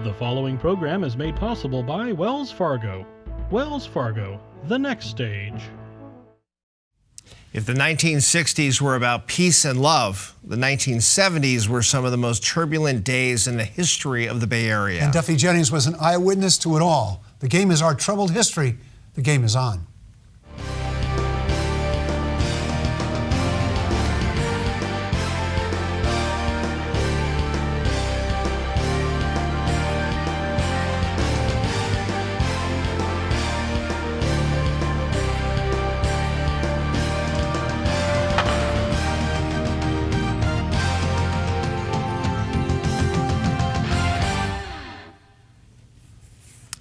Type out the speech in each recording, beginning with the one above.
The following program is made possible by Wells Fargo. Wells Fargo, the next stage. If the 1960s were about peace and love, the 1970s were some of the most turbulent days in the history of the Bay Area. And Duffy Jennings was an eyewitness to it all. The game is our troubled history. The game is on.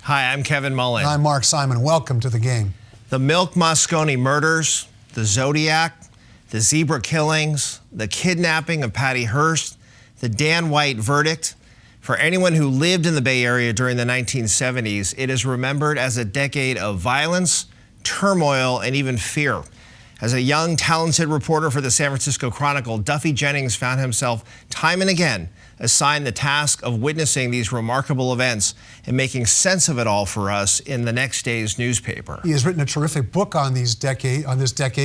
Hi, I'm Kevin Mullen. And I'm Mark Simon. Welcome to the game. The Milk Moscone murders, the Zodiac, the zebra killings, the kidnapping of Patty Hearst, the Dan White verdict. For anyone who lived in the Bay Area during the 1970s, it is remembered as a decade of violence, turmoil, and even fear. As a young, talented reporter for the San Francisco Chronicle, Duffy Jennings found himself time and again assigned the task of witnessing these remarkable events and making sense of it all for us in the next day's newspaper. He has written a terrific book on this decade,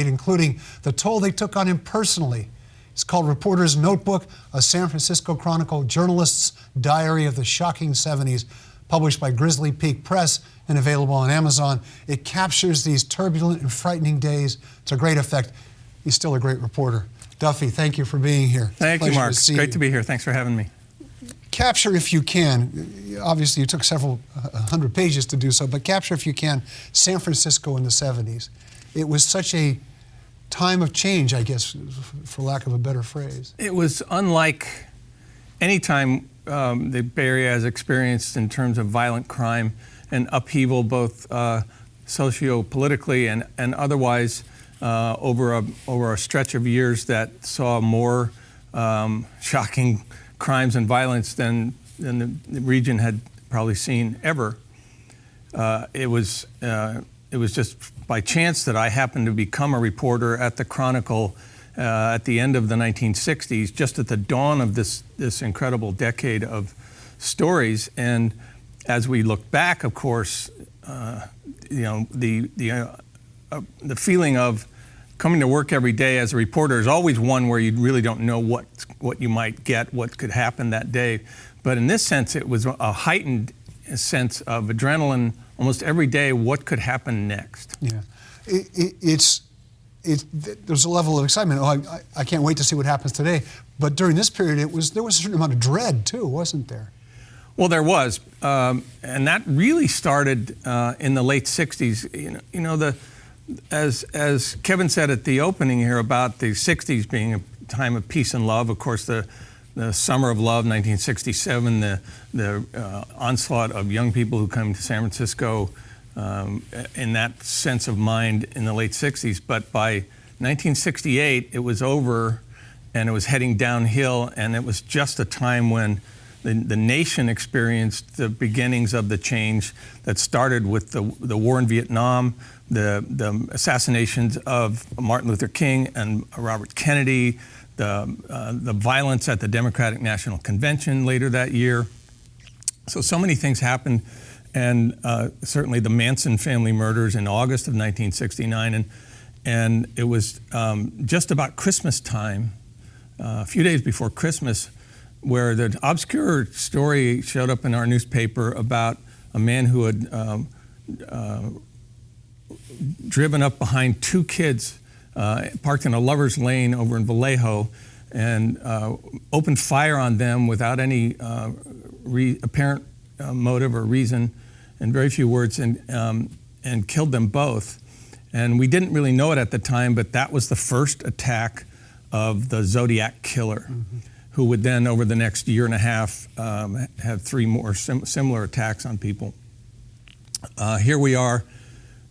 including the toll they took on him personally. It's called Reporter's Notebook, a San Francisco Chronicle journalist's diary of the shocking 70s, published by Grizzly Peak Press and available on Amazon. It captures these turbulent and frightening days to great effect. He's still a great reporter. Duffy, thank you for being here. Thank you, Mark. It's great to be here. Thanks for having me. Capture, if you can, obviously you took several hundred pages to do so, but capture, if you can, San Francisco in the 70s. It was such a time of change, I guess, for lack of a better phrase. It was unlike any time the Bay Area has experienced in terms of violent crime and upheaval, both socio-politically and otherwise, over a stretch of years that saw more shocking crimes and violence than the region had probably seen ever. It was just by chance that I happened to become a reporter at the Chronicle at the end of the 1960s, just at the dawn of this incredible decade of stories. And as we look back, of course, the feeling of coming to work every day as a reporter is always one where you really don't know what you might get, what could happen that day. But in this sense, it was a heightened sense of adrenaline almost every day. What could happen next? Yeah, there's a level of excitement. Oh, I can't wait to see what happens today. But during this period, there was a certain amount of dread too, wasn't there? Well, there was, and that really started in the late '60s. As Kevin said at the opening here about the 60s being a time of peace and love, of course, the Summer of Love, 1967, the onslaught of young people who come to San Francisco in that sense of mind in the late 60s. But by 1968, it was over and it was heading downhill, and it was just a time when the nation experienced the beginnings of the change that started with the war in Vietnam, the assassinations of Martin Luther King and Robert Kennedy, the violence at the Democratic National Convention later that year. So many things happened, and certainly the Manson family murders in August of 1969, and it was just about Christmas time, a few days before Christmas, where the obscure story showed up in our newspaper about a man who had driven up behind two kids parked in a lover's lane over in Vallejo and opened fire on them without any apparent motive or reason, in very few words, and killed them both. And we didn't really know it at the time, but that was the first attack of the Zodiac killer. Mm-hmm. Who would then, over the next year and a half, have three more similar attacks on people. Here we are,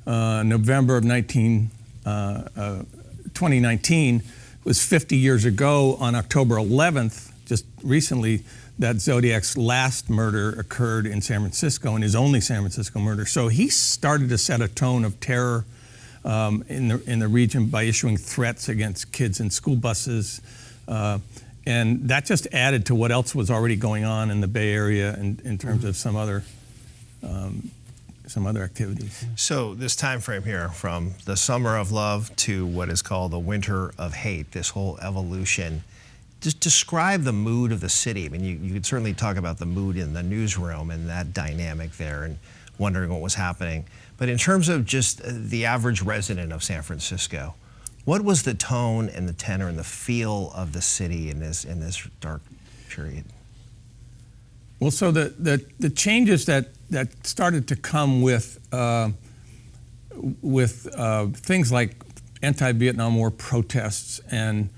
November of 2019, was 50 years ago on October 11th, just recently, that Zodiac's last murder occurred in San Francisco, and his only San Francisco murder. So he started to set a tone of terror in the region by issuing threats against kids in school buses, and that just added to what else was already going on in the Bay Area in terms of some other activities. So this time frame here, from the summer of love to what is called the winter of hate, this whole evolution, just describe the mood of the city. I mean, you could certainly talk about the mood in the newsroom and that dynamic there and wondering what was happening. But in terms of just the average resident of San Francisco, what was the tone and the tenor and the feel of the city in this dark period? Well, so the changes that started to come with things like anti-Vietnam War protests and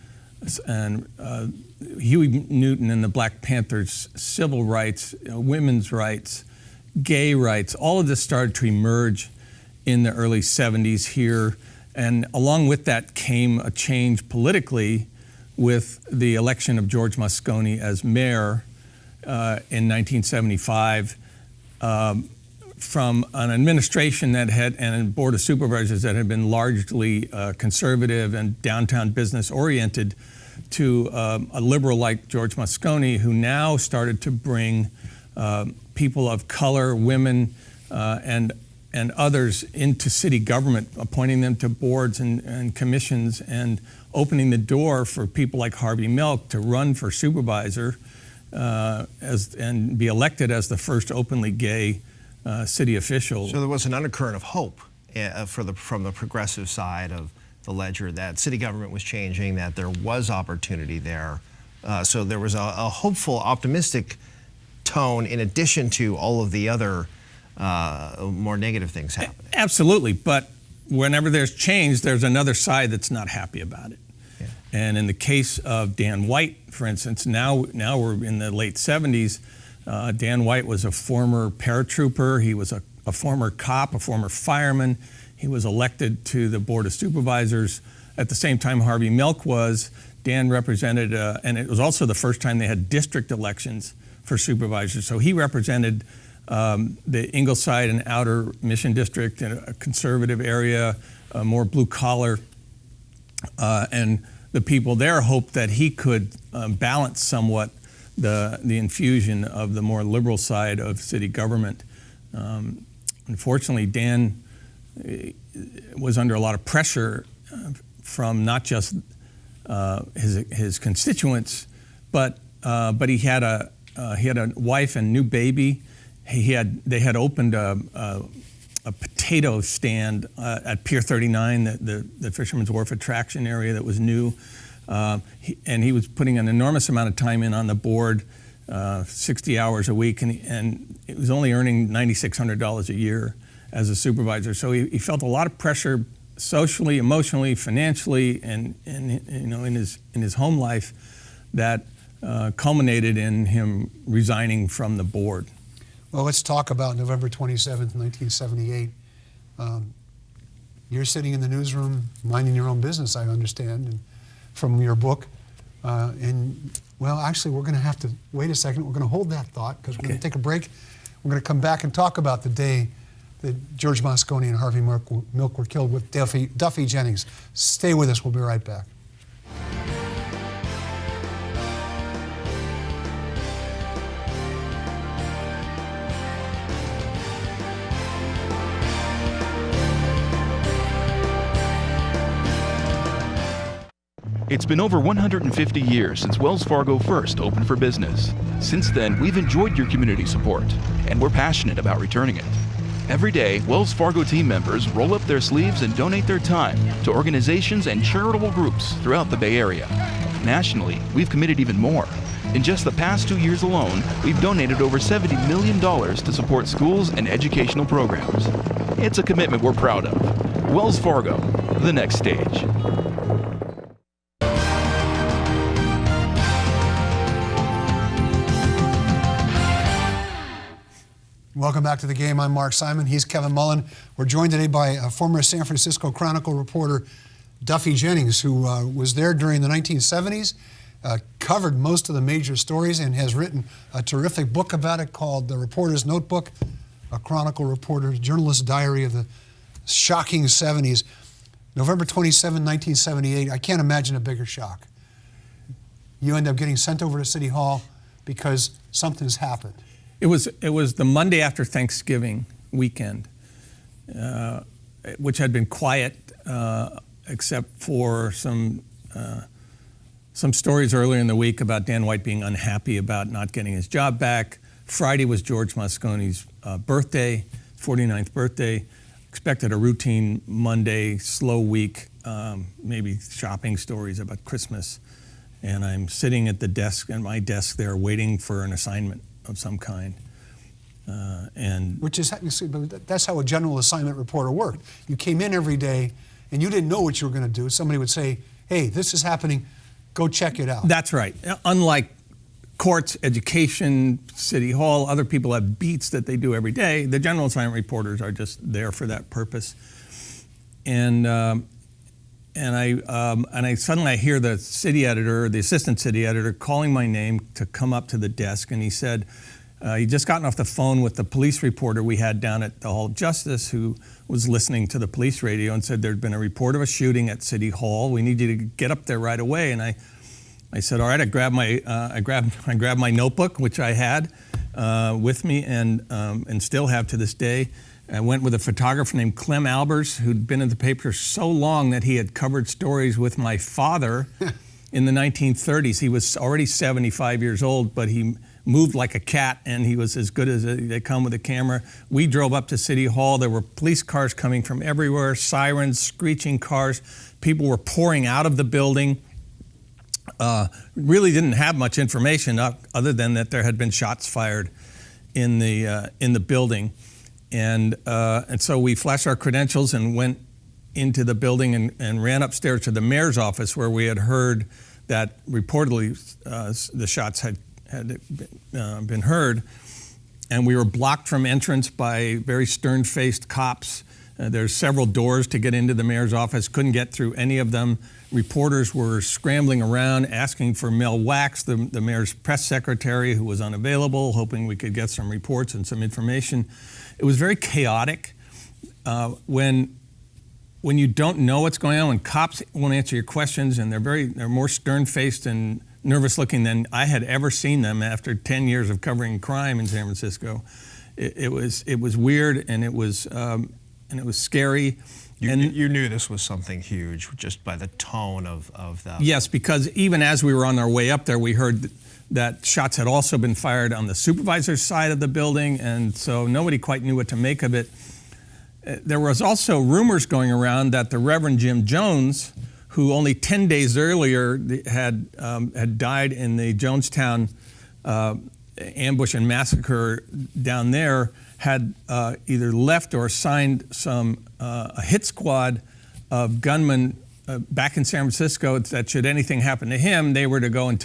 Huey Newton and the Black Panthers' civil rights, women's rights, gay rights, all of this started to emerge in the early 70s here. And along with that came a change politically with the election of George Moscone as mayor in 1975 from an administration that had, and a board of supervisors that had been largely conservative and downtown business oriented, to a liberal like George Moscone, who now started to bring people of color, women, and others into city government, appointing them to boards and commissions, and opening the door for people like Harvey Milk to run for supervisor and be elected as the first openly gay city official. So there was an undercurrent of hope from the progressive side of the ledger, that city government was changing, that there was opportunity there. So there was a hopeful, optimistic tone in addition to all of the other more negative things happening. Absolutely, but whenever there's change, there's another side that's not happy about it. Yeah. And in the case of Dan White, for instance, now we're in the late 70s. Dan White was a former paratrooper. He was a former cop, a former fireman. He was elected to the Board of Supervisors at the same time Harvey Milk was. Dan represented, and it was also the first time they had district elections for supervisors. So he represented the Ingleside and Outer Mission District in a conservative area, more blue collar, and the people there hoped that he could balance somewhat the infusion of the more liberal side of city government. Unfortunately, Dan was under a lot of pressure from not just his constituents, but he had a wife and new baby. They had opened a potato stand at Pier 39, the Fisherman's Wharf attraction area that was new, and he was putting an enormous amount of time in on the board, 60 hours a week, and he was only earning $9,600 a year as a supervisor. So he felt a lot of pressure socially, emotionally, financially, and in his home life that culminated in him resigning from the board. Well, let's talk about November 27th, 1978. You're sitting in the newsroom minding your own business, I understand, and from your book. Well, actually, we're going to have to wait a second. We're going to hold that thought because we're going to take a break. We're going to come back and talk about the day that George Moscone and Harvey Milk were killed with Duffy Jennings. Stay with us. We'll be right back. It's been over 150 years since Wells Fargo first opened for business. Since then, we've enjoyed your community support, and we're passionate about returning it. Every day, Wells Fargo team members roll up their sleeves and donate their time to organizations and charitable groups throughout the Bay Area. Nationally, we've committed even more. In just the past 2 years alone, we've donated over $70 million to support schools and educational programs. It's a commitment we're proud of. Wells Fargo, the next stage. Welcome back to the game. I'm Mark Simon. He's Kevin Mullen. We're joined today by a former San Francisco Chronicle reporter, Duffy Jennings, who was there during the 1970s, covered most of the major stories, and has written a terrific book about it called The Reporter's Notebook, a Chronicle reporter, journalist diary of the shocking 70s. November 27, 1978, I can't imagine a bigger shock. you end up getting sent over to City Hall because something's happened. It was the Monday after Thanksgiving weekend, which had been quiet except for some stories earlier in the week about Dan White being unhappy about not getting his job back. Friday was George Moscone's birthday, 49th birthday. Expected a routine Monday, slow week, maybe shopping stories about Christmas. And I'm sitting at my desk there waiting for an assignment of some kind. That's how a general assignment reporter worked. You came in every day and you didn't know what you were going to do. Somebody would say, hey, this is happening, go check it out. That's right. Unlike courts, education, City Hall, other people have beats that they do every day. The general assignment reporters are just there for that purpose. And I suddenly hear the city editor, the assistant city editor, calling my name to come up to the desk, and he said he'd just gotten off the phone with the police reporter we had down at the Hall of Justice, who was listening to the police radio, and said there'd been a report of a shooting at City Hall. We need you to get up there right away. And I said, all right. I grabbed my notebook, which I had with me and still have to this day. I went with a photographer named Clem Albers, who'd been in the paper so long that he had covered stories with my father in the 1930s. He was already 75 years old, but he moved like a cat, and he was as good as they come with a camera. We drove up to City Hall. There were police cars coming from everywhere, sirens, screeching cars. People were pouring out of the building. Really didn't have much information other than that there had been shots fired in the building. And so we flashed our credentials and went into the building and ran upstairs to the mayor's office, where we had heard that reportedly the shots had been heard. And we were blocked from entrance by very stern-faced cops. There's several doors to get into the mayor's office. Couldn't get through any of them. Reporters were scrambling around asking for Mel Wax, the mayor's press secretary, who was unavailable, hoping we could get some reports and some information. It was very chaotic. When you don't know what's going on, when cops won't answer your questions, and they're more stern-faced and nervous-looking than I had ever seen them after 10 years of covering crime in San Francisco. It was weird, and it was scary. You knew this was something huge just by the tone of that. Yes, because even as we were on our way up there, we heard that shots had also been fired on the supervisor's side of the building, and so nobody quite knew what to make of it. There was also rumors going around that the Reverend Jim Jones, who only 10 days earlier had died in the Jonestown ambush and massacre down there, had either left or assigned a hit squad of gunmen back in San Francisco, that should anything happen to him, they were to go and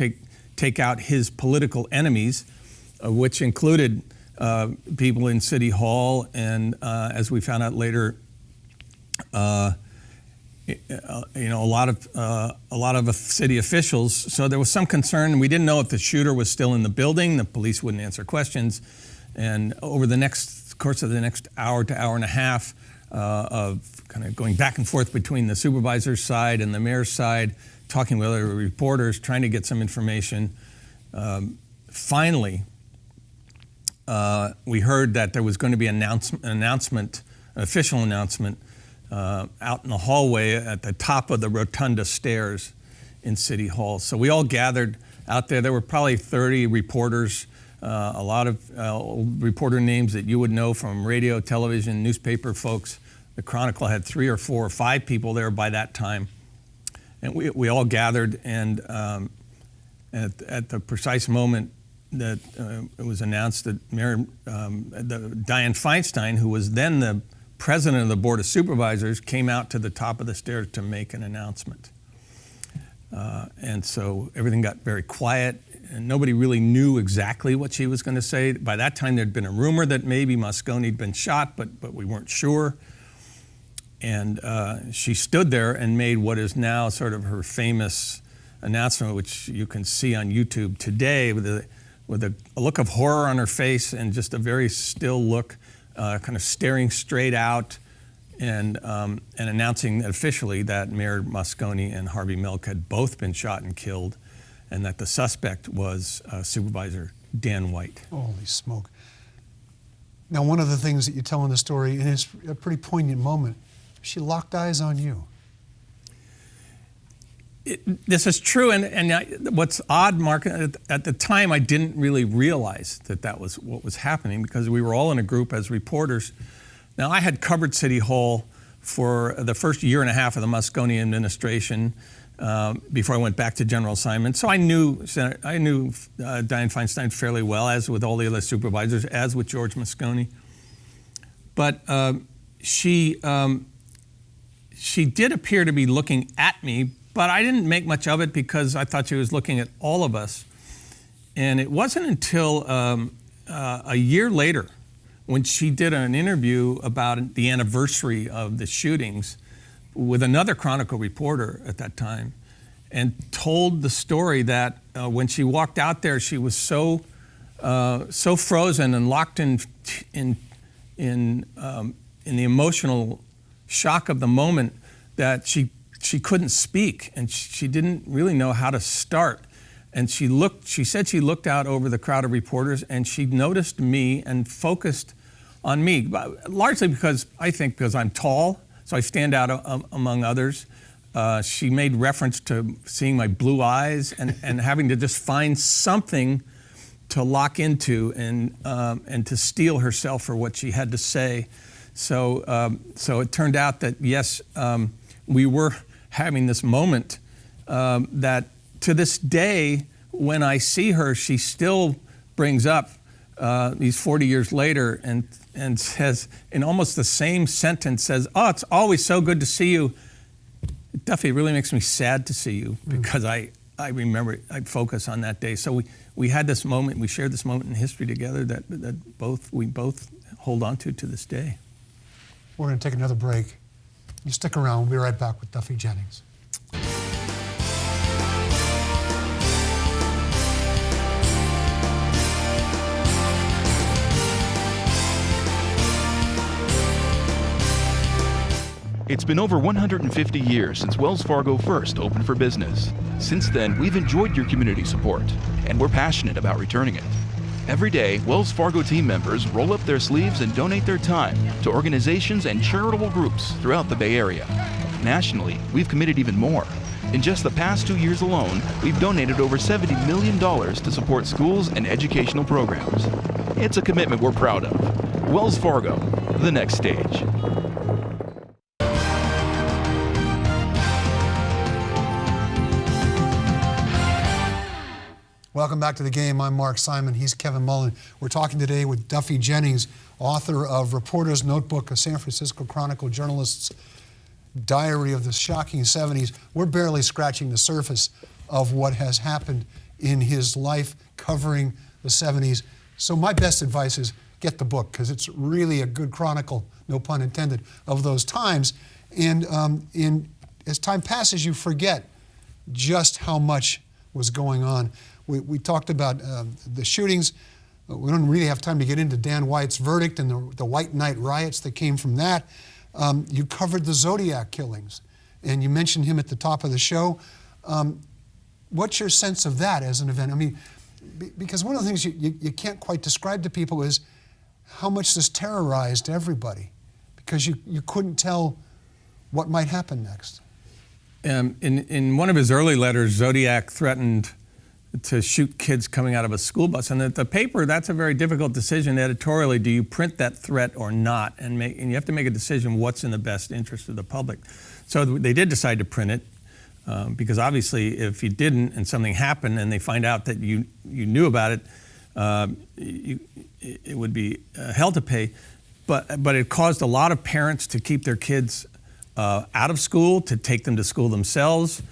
take out his political enemies, which included people in City Hall and, as we found out later, a lot of city officials. So there was some concern. We didn't know if the shooter was still in the building. The police wouldn't answer questions. And over the course of the next hour to hour and a half of kind of going back and forth between the supervisor's side and the mayor's side, talking with other reporters, trying to get some information. Finally, we heard that there was going to be an official announcement out in the hallway at the top of the rotunda stairs in City Hall. So we all gathered out there. There were probably 30 reporters, a lot of reporter names that you would know from radio, television, newspaper folks. The Chronicle had 3 or 4 or 5 people there by that time. And we all gathered, and at the precise moment that it was announced that Dianne Feinstein, who was then the president of the Board of Supervisors, came out to the top of the stairs to make an announcement. And so everything got very quiet, and nobody really knew exactly what she was going to say. By that time, there'd been a rumor that maybe Moscone had been shot, but we weren't sure. And she stood there and made what is now sort of her famous announcement, which you can see on YouTube today, with a look of horror on her face and just a very still look, kind of staring straight out, and announcing officially that Mayor Moscone and Harvey Milk had both been shot and killed, and that the suspect was Supervisor Dan White. Holy smoke. Now, one of the things that you tell in the story, and it's a pretty poignant moment, she locked eyes on you. This is true, and what's odd, Mark, at the time I didn't really realize that was what was happening, because we were all in a group as reporters. Now, I had covered City Hall for the first year and a half of the Moscone administration before I went back to general assignment. So I knew Dianne Feinstein fairly well, as with all the other supervisors, as with George Moscone. But she did appear to be looking at me, but I didn't make much of it because I thought she was looking at all of us. And it wasn't until a year later, when she did an interview about the anniversary of the shootings with another Chronicle reporter at that time, and told the story that when she walked out there, she was so frozen and locked in the emotional shock of the moment that she couldn't speak, and she didn't really know how to start. And she said she looked out over the crowd of reporters, and she noticed me and focused on me, largely because I'm tall, so I stand out among others. She made reference to seeing my blue eyes and having to just find something to lock into and to steel herself for what she had to say. So it turned out that, yes, we were having this moment that to this day, when I see her, she still brings up these 40 years later and says, in almost the same sentence, says, "Oh, it's always so good to see you. Duffy, it really makes me sad to see you," because I remember, I focus on that day. So we had this moment, we shared this moment in history together that we both hold on to this day. We're going to take another break. You stick around. We'll be right back with Duffy Jennings. It's been over 150 years since Wells Fargo first opened for business. Since then, we've enjoyed your community support, and we're passionate about returning it. Every day, Wells Fargo team members roll up their sleeves and donate their time to organizations and charitable groups throughout the Bay Area. Nationally, we've committed even more. In just the past 2 years alone, we've donated over $70 million to support schools and educational programs. It's a commitment we're proud of. Wells Fargo, the next stage. Welcome back to the game. I'm Mark Simon. He's Kevin Mullen. We're talking today with Duffy Jennings, author of Reporter's Notebook, a San Francisco Chronicle journalist's diary of the shocking 70s. We're barely scratching the surface of what has happened in his life covering the 70s. So my best advice is get the book, because it's really a good chronicle, no pun intended, of those times. And as time passes, you forget just how much was going on. We talked about the shootings. We don't really have time to get into Dan White's verdict and the White Night riots that came from that. You covered the Zodiac killings, and you mentioned him at the top of the show. What's your sense of that as an event? I mean, because one of the things you can't quite describe to people is how much this terrorized everybody, because you couldn't tell what might happen next. In one of his early letters, Zodiac threatened to shoot kids coming out of a school bus. And at the paper, that's a very difficult decision editorially. Do you print that threat or not? And you have to make a decision what's in the best interest of the public. So they did decide to print it, because obviously if you didn't and something happened and they find out that you knew about it, it would be hell to pay. But it caused a lot of parents to keep their kids out of school, to take them to school themselves,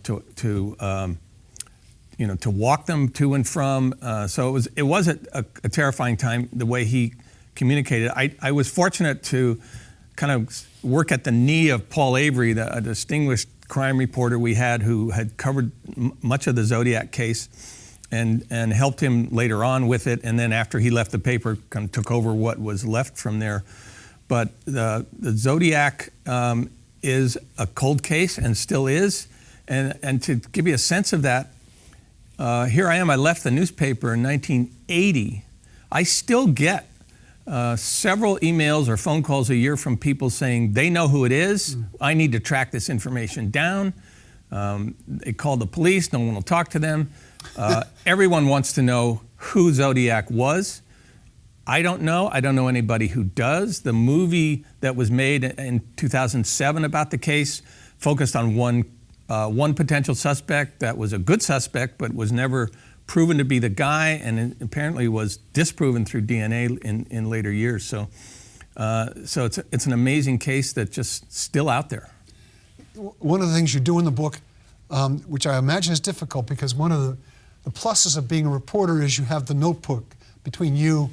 to walk them to and from. So it was a terrifying time, the way he communicated. I was fortunate to kind of work at the knee of Paul Avery, a distinguished crime reporter we had who had covered much of the Zodiac case and helped him later on with it. And then after he left the paper, kind of took over what was left from there. But the Zodiac is a cold case and still is. And to give you a sense of that, here I am. I left the newspaper in 1980. I still get several emails or phone calls a year from people saying they know who it is. I need to track this information down. They call the police. No one will talk to them. Everyone wants to know who Zodiac was. I don't know. I don't know anybody who does. The movie that was made in 2007 about the case focused on one potential suspect that was a good suspect, but was never proven to be the guy, and apparently was disproven through DNA in later years. So it's an amazing case that's just still out there. One of the things you do in the book, which I imagine is difficult, because one of the pluses of being a reporter is you have the notebook between you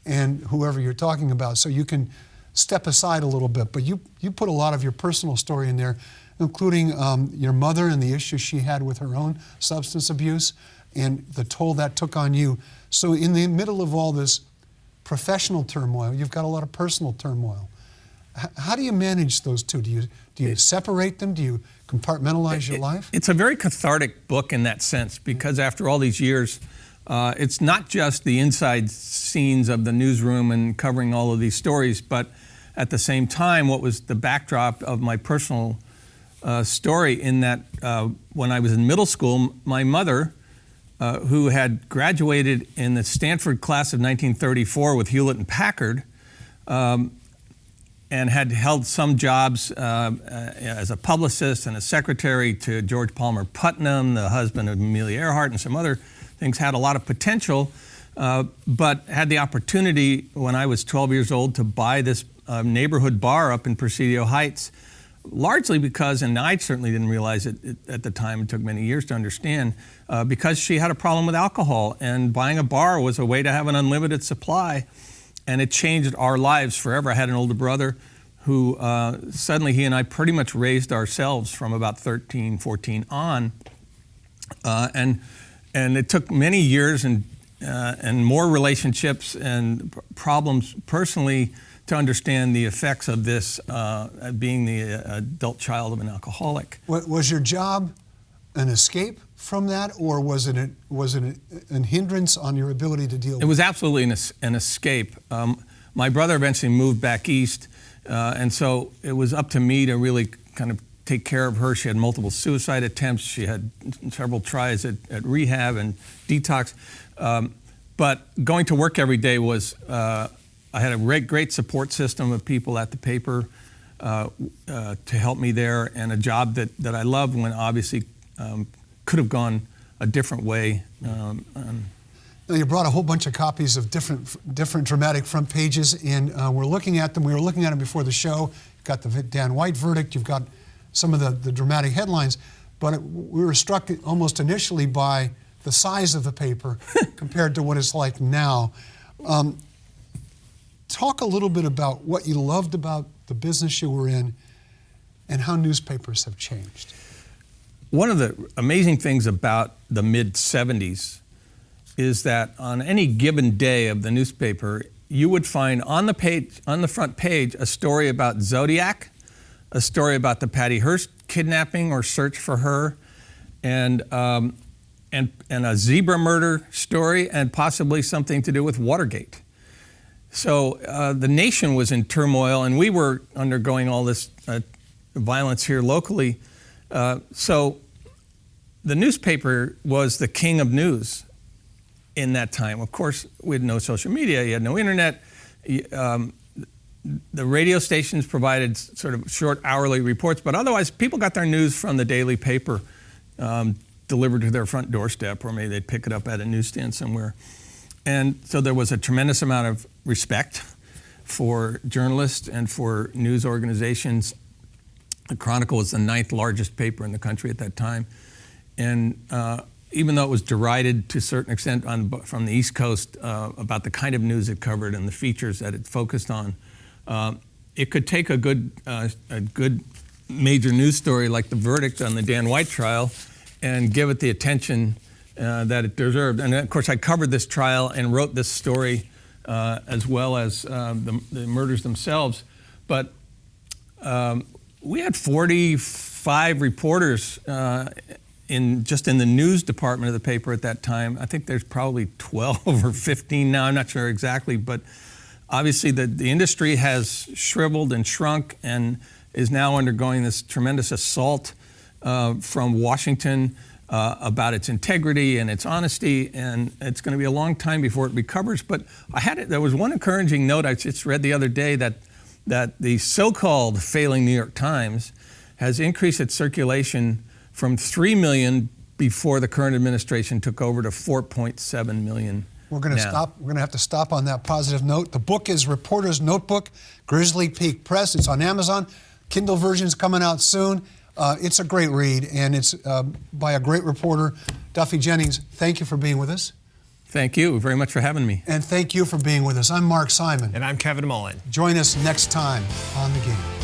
and whoever you're talking about, so you can step aside a little bit. But you put a lot of your personal story in there, including your mother and the issues she had with her own substance abuse and the toll that took on you. So in the middle of all this professional turmoil, you've got a lot of personal turmoil. How do you manage those two? Do you separate them? Do you compartmentalize your life? It's a very cathartic book in that sense, because after all these years, it's not just the inside scenes of the newsroom and covering all of these stories, but at the same time, what was the backdrop of my personal story in that when I was in middle school, my mother, who had graduated in the Stanford class of 1934 with Hewlett and Packard, and had held some jobs as a publicist and a secretary to George Palmer Putnam, the husband of Amelia Earhart, and some other things, had a lot of potential, but had the opportunity when I was 12 years old to buy this neighborhood bar up in Presidio Heights, largely because, and I certainly didn't realize it at the time, it took many years to understand, because she had a problem with alcohol, and buying a bar was a way to have an unlimited supply, and it changed our lives forever. I had an older brother who suddenly he and I pretty much raised ourselves from about 13, 14 on, and it took many years and more relationships and problems personally to understand the effects of this being the adult child of an alcoholic. Was your job an escape from that, or was it a hindrance on your ability to deal with it? It was absolutely an escape. My brother eventually moved back east, and so it was up to me to really kind of take care of her. She had multiple suicide attempts. She had several tries at rehab and detox. But going to work every day was, I had a great support system of people at the paper to help me there, and a job that I loved when obviously could have gone a different way. Now you brought a whole bunch of copies of different dramatic front pages, and we're looking at them. We were looking at them before the show. You've got the Dan White verdict. You've got some of the dramatic headlines, but we were struck almost initially by the size of the paper compared to what it's like now. Talk a little bit about what you loved about the business you were in and how newspapers have changed. One of the amazing things about the mid-'70s is that on any given day of the newspaper, you would find on the front page, a story about Zodiac, a story about the Patty Hearst kidnapping or search for her, and a zebra murder story, and possibly something to do with Watergate. So the nation was in turmoil, and we were undergoing all this violence here locally. So the newspaper was the king of news in that time. Of course, we had no social media, you had no internet. The radio stations provided sort of short hourly reports, but otherwise people got their news from the daily paper delivered to their front doorstep, or maybe they'd pick it up at a newsstand somewhere. And so there was a tremendous amount of respect for journalists and for news organizations. The Chronicle was the 9th largest paper in the country at that time. And even though it was derided to a certain extent from the East Coast about the kind of news it covered and the features that it focused on, it could take a good major news story like the verdict on the Dan White trial and give it the attention that it deserved. And of course, I covered this trial and wrote this story as well as the murders themselves. But we had 45 reporters just in the news department of the paper at that time, I think there's probably 12 or 15 now, I'm not sure exactly, but obviously the industry has shriveled and shrunk and is now undergoing this tremendous assault from Washington about its integrity and its honesty, and it's going to be a long time before it recovers. But there was one encouraging note I just read the other day that the so-called failing New York Times has increased its circulation from 3 million before the current administration took over to 4.7 million. We're going to stop. We're going to have to stop on that positive note. The book is Reporter's Notebook, Grizzly Peak Press. It's on Amazon. Kindle version's coming out soon. It's a great read, and it's by a great reporter, Duffy Jennings. Thank you for being with us. Thank you very much for having me. And thank you for being with us. I'm Mark Simon. And I'm Kevin Mullen. Join us next time on The Game.